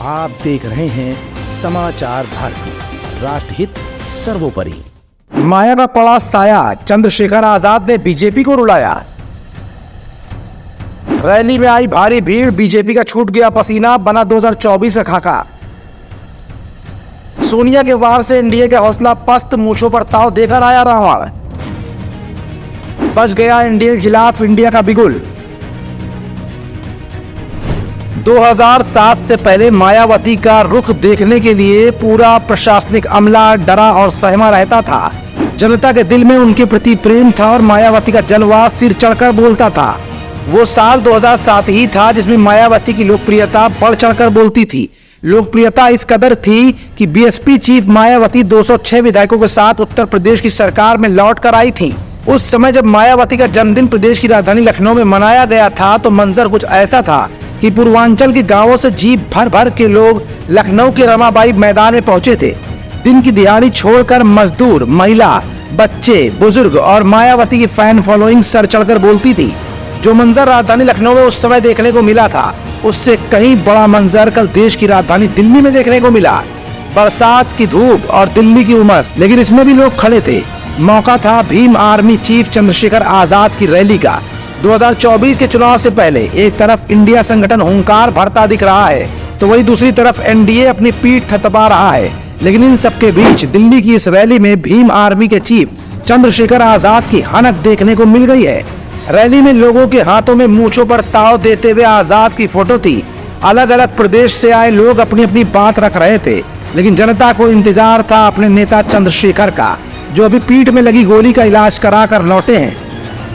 आप देख रहे हैं समाचार भारती, राष्ट्रहित सर्वोपरि। माया का पड़ा साया, चंद्रशेखर आजाद ने बीजेपी को रुलाया। रैली में आई भारी भीड़, बीजेपी का छूट गया पसीना, बना 2024 का खाका। सोनिया के वार से एनडीए का हौसला पस्त, मूंछों पर ताव देकर आया रावण। बच गया एनडीए के खिलाफ इंडिया का बिगुल। 2007 से पहले मायावती का रुख देखने के लिए पूरा प्रशासनिक अमला डरा और सहमा रहता था। जनता के दिल में उनके प्रति प्रेम था और मायावती का जलवा सिर चढ़कर बोलता था। वो साल 2007 ही था जिसमें मायावती की लोकप्रियता बढ़ चढ़कर बोलती थी। लोकप्रियता इस कदर थी कि बीएसपी चीफ मायावती 206 विधायकों के साथ उत्तर प्रदेश की सरकार में लौट कर आई थी। उस समय जब मायावती का जन्मदिन प्रदेश की राजधानी लखनऊ में मनाया गया था तो मंजर कुछ ऐसा था कि पूर्वांचल के गांवों से जीप भर भर के लोग लखनऊ के रमाबाई मैदान में पहुंचे थे। दिन की दिहाड़ी छोड़कर मजदूर, महिला, बच्चे, बुजुर्ग और मायावती की फैन फॉलोइंग सर चढ़कर बोलती थी। जो मंजर राजधानी लखनऊ में उस समय देखने को मिला था, उससे कहीं बड़ा मंजर कल देश की राजधानी दिल्ली में देखने को मिला। बरसात की धूप और दिल्ली की उमस, लेकिन इसमें भी लोग खड़े थे। मौका था भीम आर्मी चीफ चंद्रशेखर आजाद की रैली का। 2024 के चुनाव से पहले एक तरफ इंडिया संगठन हुंकार भरता दिख रहा है तो वही दूसरी तरफ एनडीए अपनी पीठ थपथपा रहा है। लेकिन इन सबके बीच दिल्ली की इस रैली में भीम आर्मी के चीफ चंद्रशेखर आजाद की हनक देखने को मिल गई है। रैली में लोगों के हाथों में मूंछों पर ताव देते हुए आजाद की फोटो थी। अलग अलग प्रदेश से आए लोग अपनी अपनी बात रख रहे थे, लेकिन जनता को इंतजार था अपने नेता चंद्रशेखर का, जो अभी पीठ में लगी गोली का इलाज करा कर लौटे हैं।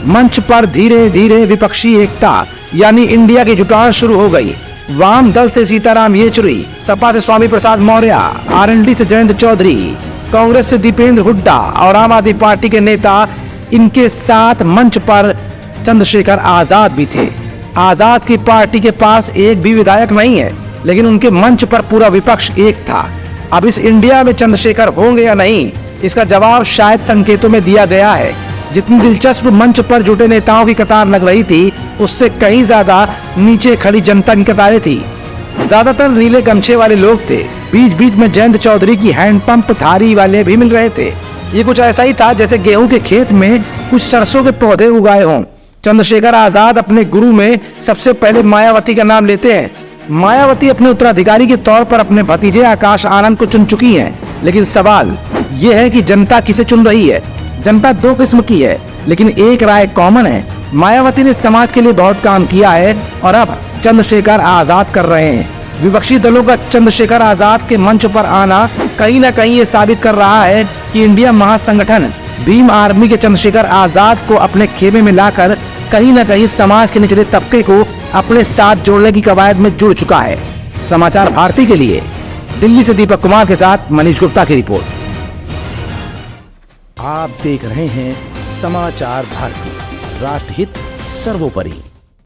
मंच पर धीरे धीरे विपक्षी एकता यानी इंडिया की जुटान शुरू हो गई। वाम दल से सीताराम येचुरी, सपा से स्वामी प्रसाद मौर्य, आरएलडी से जयंत चौधरी, कांग्रेस से दीपेंद्र हुड्डा और आम आदमी पार्टी के नेता, इनके साथ मंच पर चंद्रशेखर आजाद भी थे। आजाद की पार्टी के पास एक भी विधायक नहीं है, लेकिन उनके मंच पर पूरा विपक्ष एक था। अब इस इंडिया में चंद्रशेखर होंगे या नहीं, इसका जवाब शायद संकेतों में दिया गया है। जितनी दिलचस्प मंच पर जुटे नेताओं की कतार लग रही थी, उससे कहीं ज्यादा नीचे खड़ी जनता की कतारें थी। ज्यादातर नीले गमछे वाले लोग थे। बीच बीच में जयंत चौधरी की हैंडपंप धारी वाले भी मिल रहे थे। ये कुछ ऐसा ही था जैसे गेहूं के खेत में कुछ सरसों के पौधे उगाए हों। चंद्रशेखर आजाद अपने गुरु में सबसे पहले मायावती का नाम लेते हैं। मायावती अपने उत्तराधिकारी के तौर पर अपने भतीजे आकाश आनंद को चुन चुकी हैं। लेकिन सवाल ये है कि जनता किसे चुन रही है। जनता दो किस्म की है, लेकिन एक राय कॉमन है। मायावती ने समाज के लिए बहुत काम किया है और अब चंद्रशेखर आजाद कर रहे हैं। विपक्षी दलों का चंद्रशेखर आजाद के मंच पर आना कहीं न कहीं ये साबित कर रहा है कि इंडिया महासंगठन भीम आर्मी के चंद्रशेखर आजाद को अपने खेमे में लाकर कहीं न कहीं समाज के निचले तबके को अपने साथ जोड़ने की कवायद में जुड़ चुका है। समाचार भारती के लिए दिल्ली से दीपक कुमार के साथ मनीष गुप्ता की रिपोर्ट। आप देख रहे हैं समाचार भारती, राष्ट्रहित सर्वोपरि।